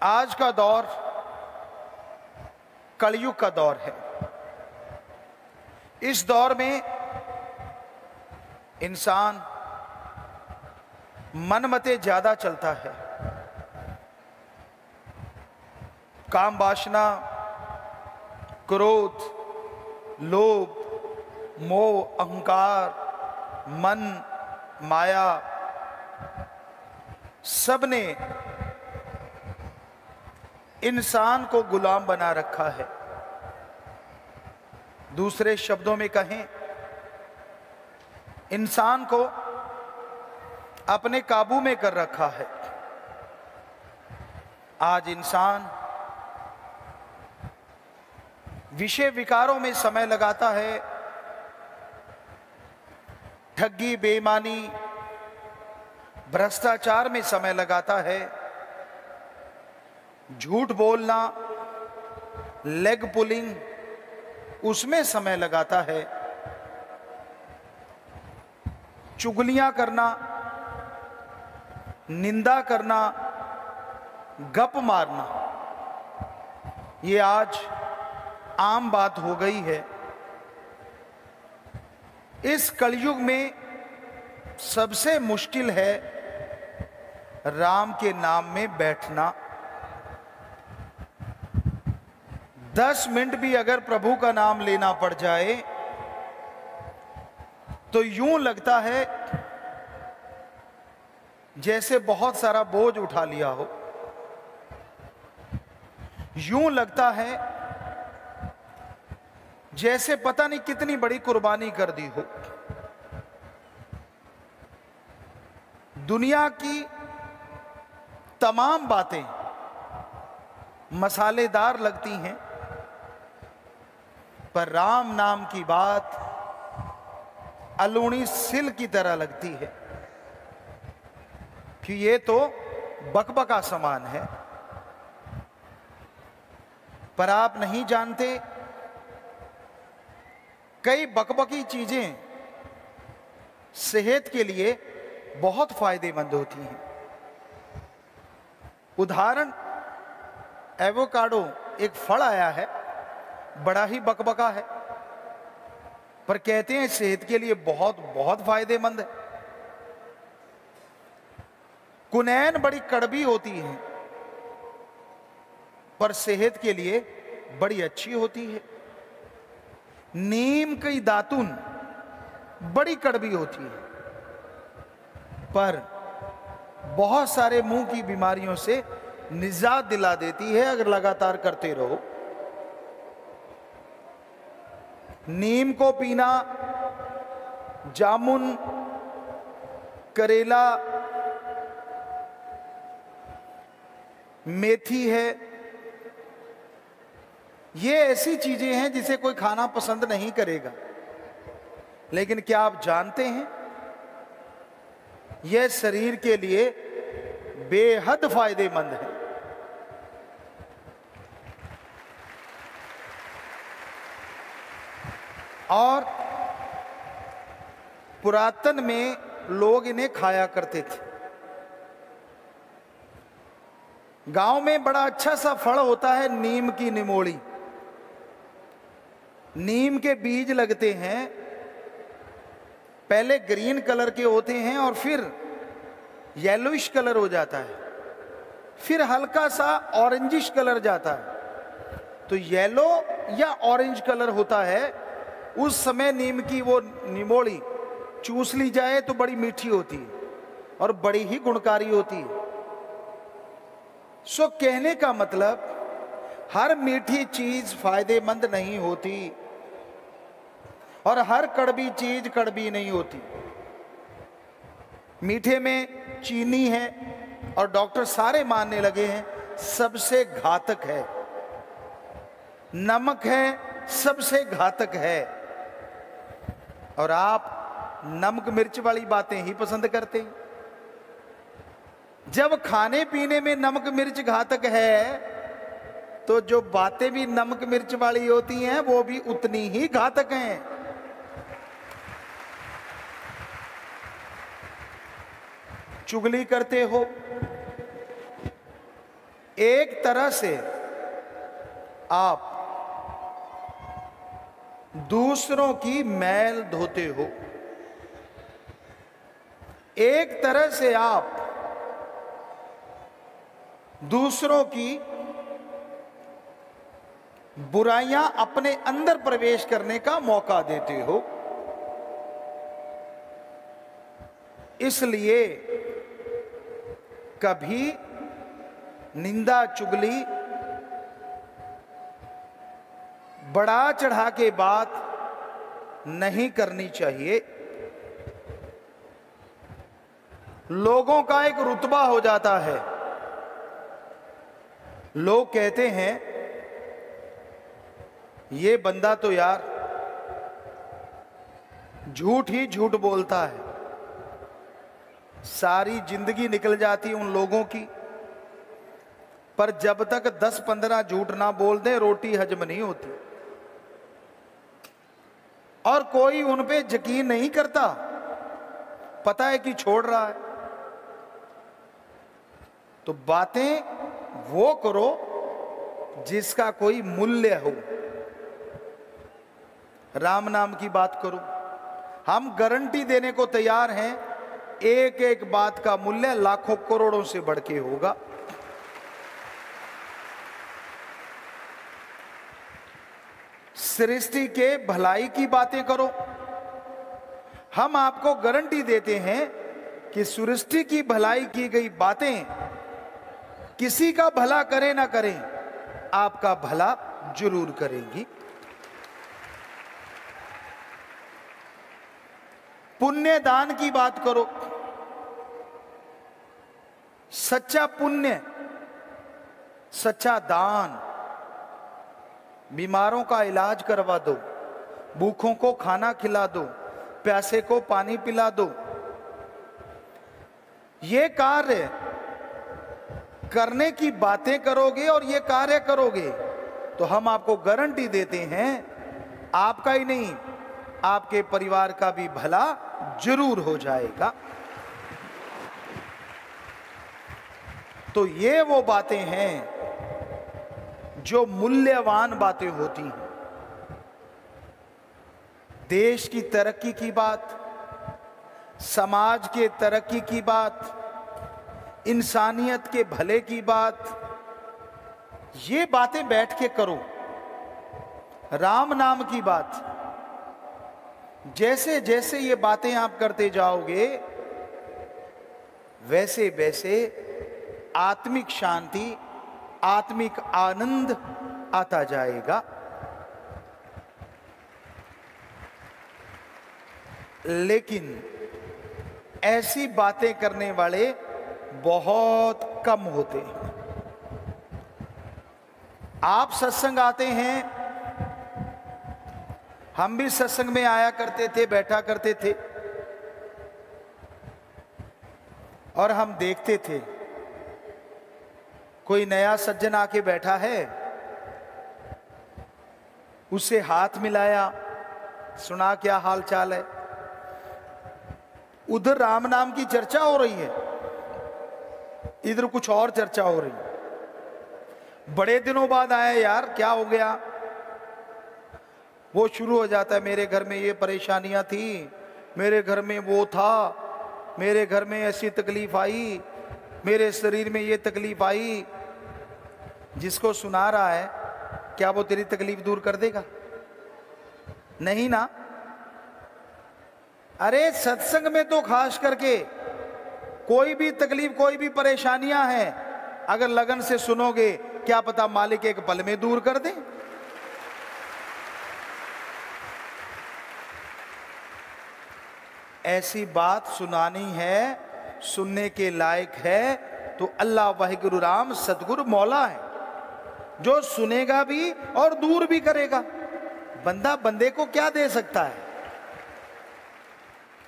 आज का दौर कलयुग का दौर है। इस दौर में इंसान मनमते ज्यादा चलता है। काम वासना, क्रोध, लोभ, मोह, अहंकार, मन, माया सब ने इंसान को गुलाम बना रखा है। दूसरे शब्दों में कहें, इंसान को अपने काबू में कर रखा है। आज इंसान विषय विकारों में समय लगाता है। ठगी, बेईमानी, भ्रष्टाचार में समय लगाता है। झूठ बोलना, लेग पुलिंग, उसमें समय लगाता है। चुगलियां करना, निंदा करना, गप मारना, ये आज आम बात हो गई है। इस कलयुग में सबसे मुश्किल है राम के नाम में बैठना। 10 मिनट भी अगर प्रभु का नाम लेना पड़ जाए तो यूं लगता है जैसे बहुत सारा बोझ उठा लिया हो। यूं लगता है जैसे पता नहीं कितनी बड़ी कुर्बानी कर दी हो। दुनिया की तमाम बातें मसालेदार लगती हैं, पर राम नाम की बात अलूणी सिल की तरह लगती है कि ये तो बकबका समान है। पर आप नहीं जानते, कई बकबकी चीजें सेहत के लिए बहुत फायदेमंद होती हैं। उदाहरण, एवोकाडो एक फल आया है, बड़ा ही बकबका है, पर कहते हैं सेहत के लिए बहुत बहुत फायदेमंद है। कुनैन बड़ी कड़वी होती है, पर सेहत के लिए बड़ी अच्छी होती है। नीम की दातुन बड़ी कड़वी होती है, पर बहुत सारे मुंह की बीमारियों से निजात दिला देती है अगर लगातार करते रहो। नीम को पीना, जामुन, करेला, मेथी है, ये ऐसी चीजें हैं जिसे कोई खाना पसंद नहीं करेगा। लेकिन क्या आप जानते हैं, यह शरीर के लिए बेहद फायदेमंद है। और पुरातन में लोग इन्हें खाया करते थे। गांव में बड़ा अच्छा सा फल होता है नीम की निमोड़ी। नीम के बीज लगते हैं, पहले ग्रीन कलर के होते हैं और फिर येलोइश कलर हो जाता है, फिर हल्का सा ऑरेंजिश कलर जाता है। तो येलो या ऑरेंज कलर होता है। उस समय नीम की वो निमोड़ी चूस ली जाए तो बड़ी मीठी होती है और बड़ी ही गुणकारी होती है। सो कहने का मतलब, हर मीठी चीज फायदेमंद नहीं होती और हर कड़वी चीज कड़वी नहीं होती। मीठे में चीनी है और डॉक्टर सारे मानने लगे हैं सबसे घातक है। नमक है, सबसे घातक है। और आप नमक मिर्च वाली बातें ही पसंद करते हैं। जब खाने पीने में नमक मिर्च घातक है, तो जो बातें भी नमक मिर्च वाली होती हैं वो भी उतनी ही घातक हैं। चुगली करते हो, एक तरह से आप दूसरों की मैल धोते हो, एक तरह से आप दूसरों की बुराइयां अपने अंदर प्रवेश करने का मौका देते हो। इसलिए कभी निंदा चुगली, बढ़ा चढ़ा के बात नहीं करनी चाहिए। लोगों का एक रुतबा हो जाता है। लोग कहते हैं ये बंदा तो यार झूठ ही झूठ बोलता है, सारी जिंदगी निकल जाती उन लोगों की, पर जब तक 10-15 झूठ ना बोल दे रोटी हजम नहीं होती। और कोई उन पे यकीन नहीं करता, पता है कि छोड़ रहा है। तो बातें वो करो जिसका कोई मूल्य हो। राम नाम की बात करो। हम गारंटी देने को तैयार हैं, एक एक बात का मूल्य लाखों करोड़ों से बढ़ के होगा। सृष्टि के भलाई की बातें करो। हम आपको गारंटी देते हैं कि सृष्टि की भलाई की गई बातें किसी का भला करे ना करें, आपका भला जरूर करेंगी। पुण्य दान की बात करो। सच्चा पुण्य, सच्चा दान, बीमारों का इलाज करवा दो, भूखों को खाना खिला दो, प्यासे को पानी पिला दो। ये कार्य करने की बातें करोगे और ये कार्य करोगे तो हम आपको गारंटी देते हैं आपका ही नहीं, आपके परिवार का भी भला जरूर हो जाएगा। तो ये वो बातें हैं जो मूल्यवान बातें होती हैं। देश की तरक्की की बात, समाज के तरक्की की बात, इंसानियत के भले की बात, ये बातें बैठ के करो। राम नाम की बात, जैसे जैसे ये बातें आप करते जाओगे वैसे वैसे आत्मिक शांति, आत्मिक आनंद आता जाएगा। लेकिन ऐसी बातें करने वाले बहुत कम होते हैं। आप सत्संग आते हैं, हम भी सत्संग में आया करते थे, बैठा करते थे, और हम देखते थे कोई नया सज्जन आके बैठा है, उससे हाथ मिलाया, सुना क्या हाल चाल है। उधर राम नाम की चर्चा हो रही है, इधर कुछ और चर्चा हो रही है। बड़े दिनों बाद आए, यार क्या हो गया। वो शुरू हो जाता है, मेरे घर में ये परेशानियां थी, मेरे घर में वो था, मेरे घर में ऐसी तकलीफ आई, मेरे शरीर में ये तकलीफ आई। जिसको सुना रहा है क्या वो तेरी तकलीफ दूर कर देगा? नहीं ना। अरे सत्संग में तो खास करके कोई भी तकलीफ, कोई भी परेशानियां हैं, अगर लगन से सुनोगे क्या पता मालिक एक पल में दूर कर दे। ऐसी बात सुनानी है, सुनने के लायक है तो अल्लाह वाहिगुरु राम सतगुरु मौला है, जो सुनेगा भी और दूर भी करेगा। बंदा बंदे को क्या दे सकता है?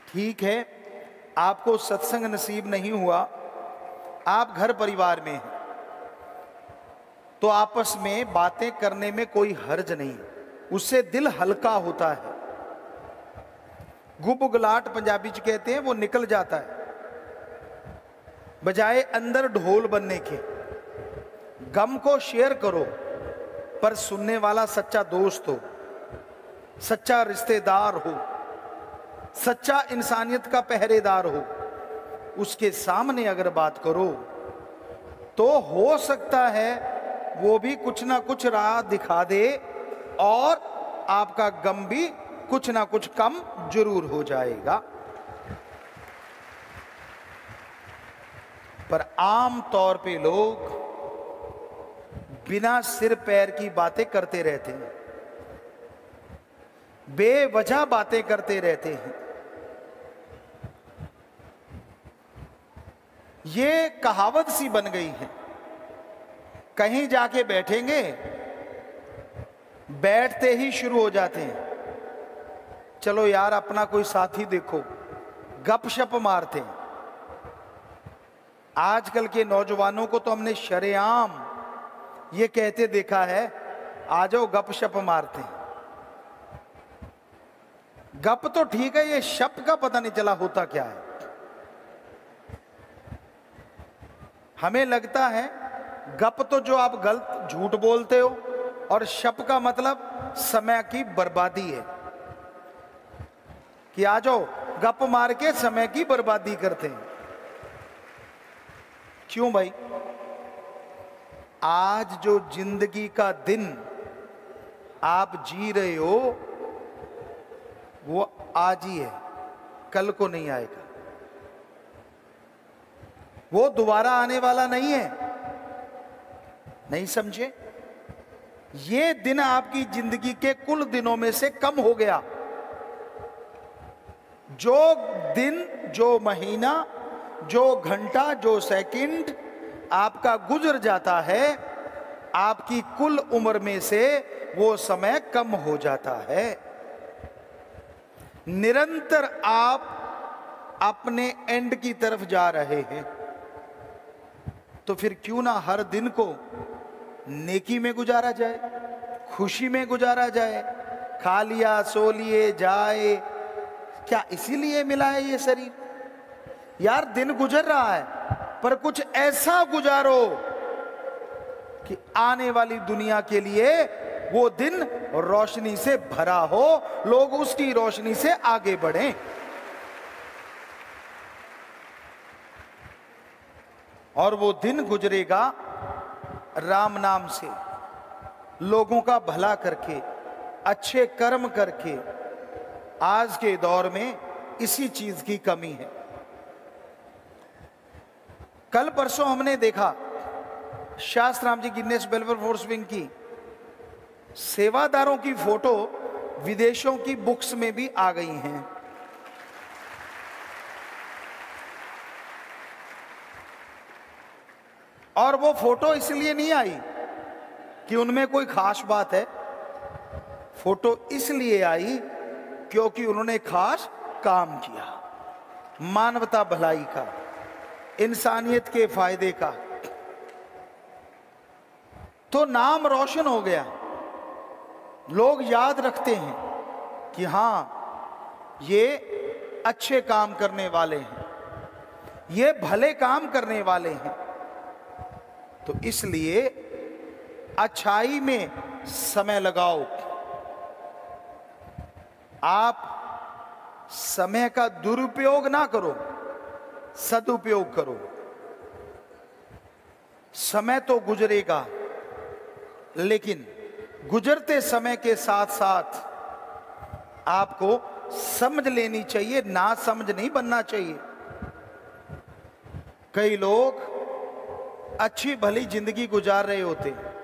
ठीक है, आपको सत्संग नसीब नहीं हुआ, आप घर परिवार में हैं, तो आपस में बातें करने में कोई हर्ज नहीं, उससे दिल हल्का होता है। गुबगुलाट पंजाबी च कहते हैं, वो निकल जाता है, बजाय अंदर ढोल बनने के। गम को शेयर करो, पर सुनने वाला सच्चा दोस्त हो, सच्चा रिश्तेदार हो, सच्चा इंसानियत का पहरेदार हो, उसके सामने अगर बात करो तो हो सकता है वो भी कुछ ना कुछ राह दिखा दे और आपका गम भी कुछ ना कुछ कम जरूर हो जाएगा। पर आम तौर पे लोग बिना सिर पैर की बातें करते रहते हैं, बेवजह बातें करते रहते हैं। ये कहावत सी बन गई है, कहीं जाके बैठेंगे, बैठते ही शुरू हो जाते हैं, चलो यार अपना कोई साथी देखो, गपशप मारते हैं। आजकल के नौजवानों को तो हमने शरेआम ये कहते देखा है, आ जाओ गपशप मारते हैं। गप तो ठीक है, ये शप का पता नहीं चला होता क्या है। हमें लगता है गप तो जो आप गलत झूठ बोलते हो, और शप का मतलब समय की बर्बादी है कि आ जाओ गप मार के समय की बर्बादी करते हैं। क्यों भाई? आज जो जिंदगी का दिन आप जी रहे हो वो आज ही है, कल को नहीं आएगा, वो दोबारा आने वाला नहीं है। नहीं समझे? ये दिन आपकी जिंदगी के कुल दिनों में से कम हो गया। जो दिन, जो महीना, जो घंटा, जो सेकंड आपका गुजर जाता है, आपकी कुल उम्र में से वो समय कम हो जाता है। निरंतर आप अपने एंड की तरफ जा रहे हैं, तो फिर क्यों ना हर दिन को नेकी में गुजारा जाए, खुशी में गुजारा जाए। खा लिया, सो लिए, जाए, क्या इसीलिए मिला है ये शरीर? यार दिन गुजर रहा है, पर कुछ ऐसा गुजारो कि आने वाली दुनिया के लिए वो दिन रोशनी से भरा हो, लोग उसकी रोशनी से आगे बढ़ें। और वो दिन गुजरेगा राम नाम से, लोगों का भला करके, अच्छे कर्म करके। आज के दौर में इसी चीज की कमी है। कल परसों हमने देखा शास्त्राम जी गिनेस वेलफेयर फोर्स विंग की सेवादारों की फोटो विदेशों की बुक्स में भी आ गई हैं। और वो फोटो इसलिए नहीं आई कि उनमें कोई खास बात है, फोटो इसलिए आई क्योंकि उन्होंने खास काम किया, मानवता भलाई का, इंसानियत के फायदे का। तो नाम रोशन हो गया, लोग याद रखते हैं कि हां ये अच्छे काम करने वाले हैं, ये भले काम करने वाले हैं। तो इसलिए अच्छाई में समय लगाओ। आप समय का दुरुपयोग ना करो, सदुपयोग करो। समय तो गुजरेगा, लेकिन गुजरते समय के साथ साथ आपको समझ लेनी चाहिए, ना समझ नहीं बनना चाहिए। कई लोग अच्छी भली जिंदगी गुजार रहे होते हैं,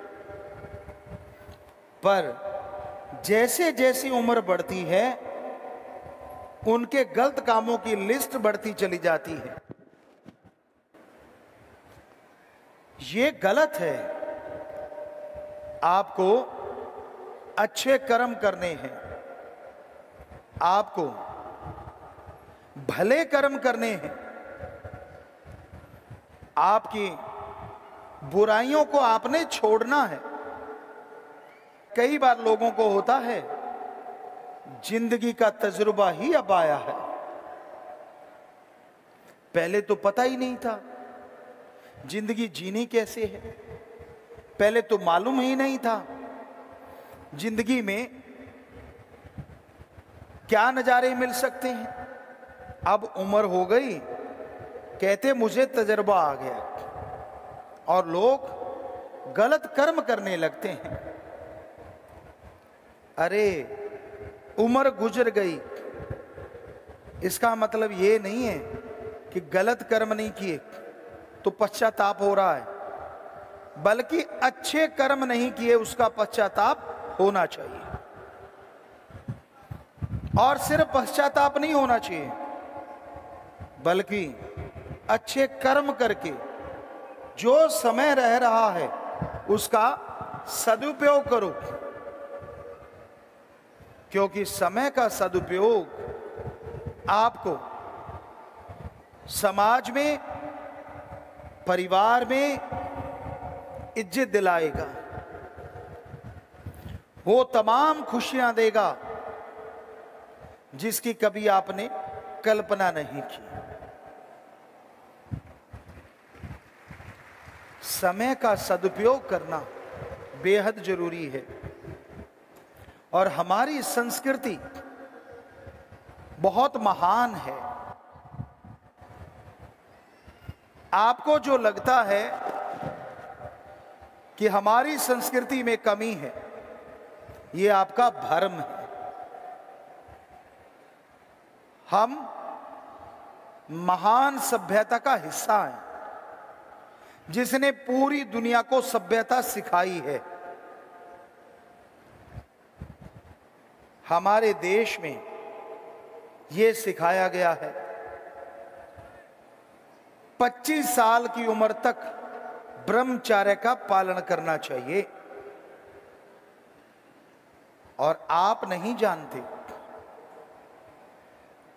पर जैसे जैसी उम्र बढ़ती है उनके गलत कामों की लिस्ट बढ़ती चली जाती है। ये गलत है। आपको अच्छे कर्म करने हैं, आपको भले कर्म करने हैं, आपकी बुराइयों को आपने छोड़ना है। कई बार लोगों को होता है जिंदगी का तजुर्बा ही अब आया है, पहले तो पता ही नहीं था जिंदगी जीनी कैसे है। पहले तो मालूम ही नहीं था जिंदगी में क्या नजारे मिल सकते हैं। अब उम्र हो गई, कहते मुझे तजर्बा आ गया, और लोग गलत कर्म करने लगते हैं। अरे उम्र गुजर गई, इसका मतलब ये नहीं है कि गलत कर्म नहीं किए तो पश्चाताप हो रहा है, बल्कि अच्छे कर्म नहीं किए उसका पश्चाताप होना चाहिए। और सिर्फ पश्चाताप नहीं होना चाहिए, बल्कि अच्छे कर्म करके जो समय रह रहा है उसका सदुपयोग करो, क्योंकि समय का सदुपयोग आपको समाज में, परिवार में इज्जत दिलाएगा, वो तमाम खुशियां देगा जिसकी कभी आपने कल्पना नहीं की। समय का सदुपयोग करना बेहद जरूरी है। और हमारी संस्कृति बहुत महान है। आपको जो लगता है कि हमारी संस्कृति में कमी है, यह आपका भ्रम है। हम महान सभ्यता का हिस्सा हैं, जिसने पूरी दुनिया को सभ्यता सिखाई है। हमारे देश में यह सिखाया गया है 25 साल की उम्र तक ब्रह्मचर्य का पालन करना चाहिए। और आप नहीं जानते,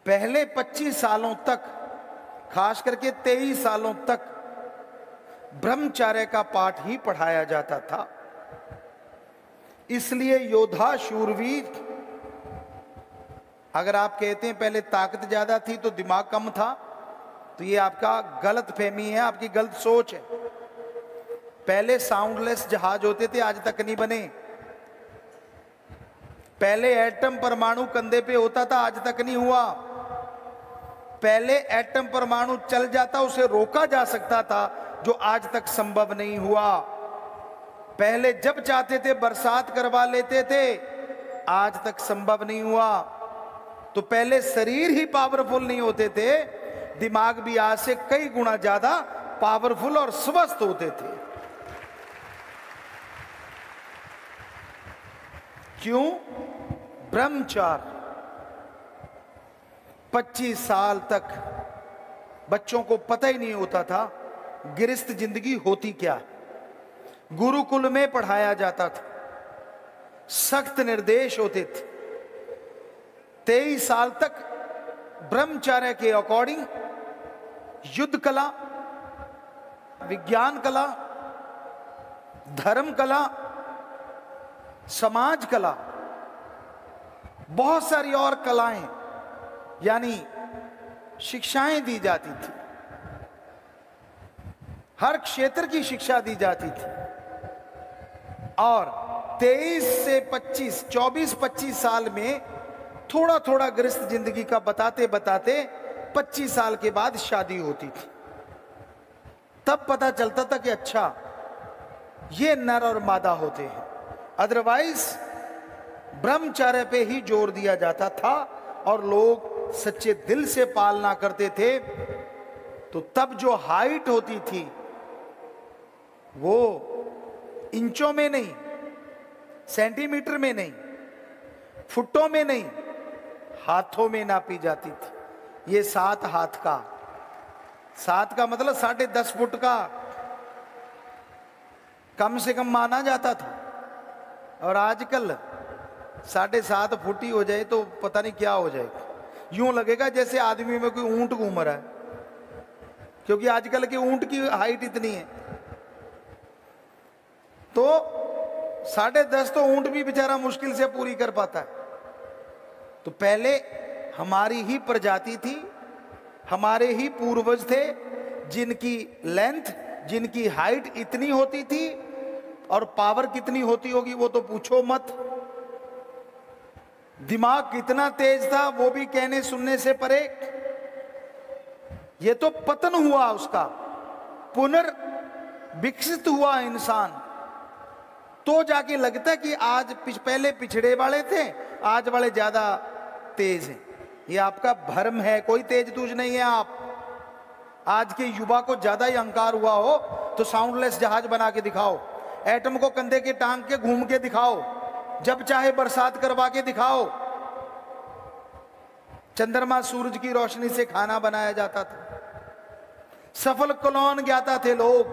पहले 25 सालों तक, खास करके 23 सालों तक ब्रह्मचर्य का पाठ ही पढ़ाया जाता था। इसलिए योद्धा शूरवीर, अगर आप कहते हैं पहले ताकत ज्यादा थी तो दिमाग कम था, तो ये आपका गलत फहमी है, आपकी गलत सोच है। पहले साउंडलेस जहाज होते थे, आज तक नहीं बने। पहले एटम परमाणु कंधे पे होता था, आज तक नहीं हुआ। पहले एटम परमाणु चल जाता, उसे रोका जा सकता था, जो आज तक संभव नहीं हुआ। पहले जब चाहते थे बरसात करवा लेते थे, आज तक संभव नहीं हुआ। तो पहले शरीर ही पावरफुल नहीं होते थे, दिमाग भी आज से कई गुना ज्यादा पावरफुल और स्वस्थ होते थे। क्यों? ब्रह्मचर्य। 25 साल तक बच्चों को पता ही नहीं होता था गृहस्थ जिंदगी होती क्या। गुरुकुल में पढ़ाया जाता था, सख्त निर्देश होते थे। 23 साल तक ब्रह्मचर्य के अकॉर्डिंग युद्ध कला, विज्ञान कला, धर्म कला, समाज कला, बहुत सारी और कलाएं यानी शिक्षाएं दी जाती थी। हर क्षेत्र की शिक्षा दी जाती थी। और 23 से 25, 24-25 साल में थोड़ा थोड़ा गृहस्थ जिंदगी का बताते बताते 25 साल के बाद शादी होती थी। तब पता चलता था कि अच्छा ये नर और मादा होते हैं। अदरवाइज ब्रह्मचर्य पे ही जोर दिया जाता था और लोग सच्चे दिल से पालना करते थे। तो तब जो हाइट होती थी वो इंचों में नहीं, सेंटीमीटर में नहीं, फुटों में नहीं, हाथों में नापी जाती थी। ये 7 हाथ का, 7 का मतलब 10.5 फुट का कम से कम माना जाता था। और आजकल 7.5 फुट ही हो जाए तो पता नहीं क्या हो जाएगा। यूं लगेगा जैसे आदमी में कोई ऊंट घूम रहा है, क्योंकि आजकल के ऊंट की हाइट इतनी है। तो 10.5 तो ऊंट भी बेचारा मुश्किल से पूरी कर पाता है। तो पहले हमारी ही प्रजाति थी, हमारे ही पूर्वज थे जिनकी लेंथ, जिनकी हाइट इतनी होती थी और पावर कितनी होती होगी वो तो पूछो मत। दिमाग कितना तेज था वो भी कहने सुनने से परे। ये तो पतन हुआ उसका, पुनर्विकसित हुआ इंसान, तो जाके लगता है कि आज पहले पिछड़े वाले थे, आज वाले ज्यादा तेज हैं। ये आपका भ्रम है, कोई तेज तूज नहीं है आप। आज के युवा को ज्यादा ही अहंकार हुआ हो तो साउंडलेस जहाज बना के दिखाओ, एटम को कंधे के टांग के घूम के दिखाओ, जब चाहे बरसात करवा के दिखाओ। चंद्रमा सूरज की रोशनी से खाना बनाया जाता था, सफल कॉलोन ज्ञाता थे लोग,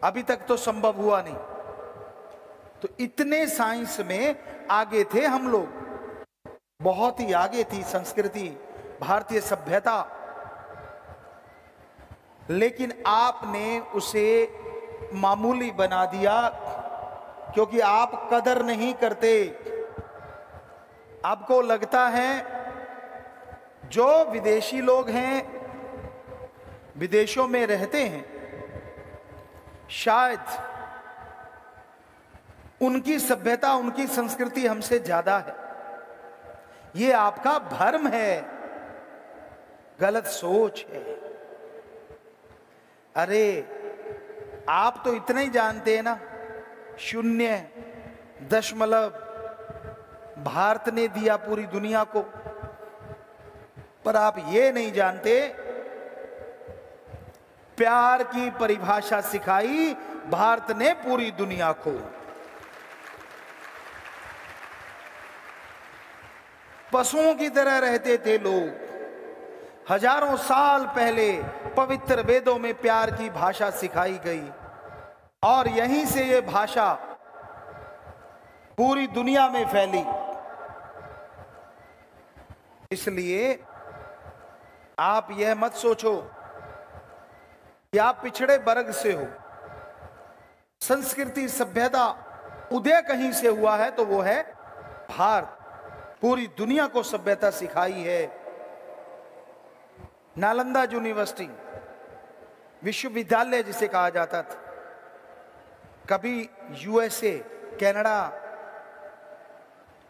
अभी तक तो संभव हुआ नहीं। तो इतने साइंस में आगे थे हम लोग, बहुत ही आगे थी संस्कृति, भारतीय सभ्यता। लेकिन आपने उसे मामूली बना दिया क्योंकि आप कदर नहीं करते। आपको लगता है जो विदेशी लोग हैं, विदेशों में रहते हैं, शायद उनकी सभ्यता, उनकी संस्कृति हमसे ज्यादा है। ये आपका भ्रम है, गलत सोच है। अरे आप तो इतना ही जानते हैं ना, 0.0 भारत ने दिया पूरी दुनिया को, पर आप ये नहीं जानते प्यार की परिभाषा सिखाई भारत ने पूरी दुनिया को। पशुओं की तरह रहते थे लोग। हजारों साल पहले पवित्र वेदों में प्यार की भाषा सिखाई गई और यहीं से ये भाषा पूरी दुनिया में फैली। इसलिए आप यह मत सोचो कि आप पिछड़े वर्ग से हो। संस्कृति सभ्यता उदय कहीं से हुआ है तो वो है भारत। पूरी दुनिया को सभ्यता सिखाई है। नालंदा यूनिवर्सिटी, विश्वविद्यालय जिसे कहा जाता था, कभी यूएसए, कनाडा,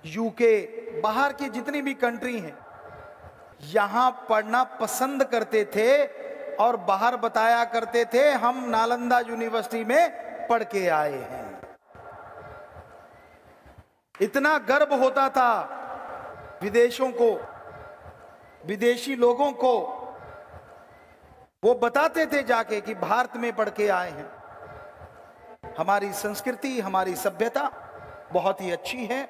यूके, बाहर की जितनी भी कंट्री हैं, यहां पढ़ना पसंद करते थे और बाहर बताया करते थे हम नालंदा यूनिवर्सिटी में पढ़ के आए हैं। इतना गर्व होता था विदेशों को, विदेशी लोगों को, वो बताते थे जाके कि भारत में पढ़ के आए हैं। हमारी संस्कृति, हमारी सभ्यता बहुत ही अच्छी है।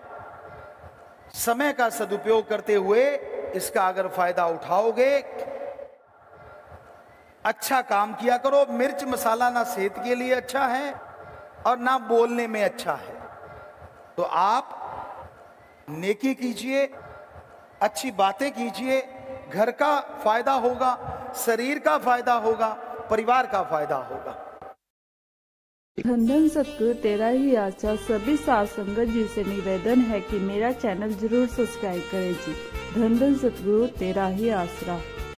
समय का सदुपयोग करते हुए इसका अगर फायदा उठाओगे, अच्छा काम किया करो। मिर्च मसाला ना सेहत के लिए अच्छा है और ना बोलने में अच्छा है। तो आप नेकी कीजिए, अच्छी बातें कीजिए, घर का फायदा होगा, शरीर का फायदा होगा, परिवार का फायदा होगा। धन धन सतगुरु तेरा ही आशा। सभी साध संगत जी से निवेदन है कि मेरा चैनल जरूर सब्सक्राइब करें जी। धन धन सतगुरु तेरा ही आसरा।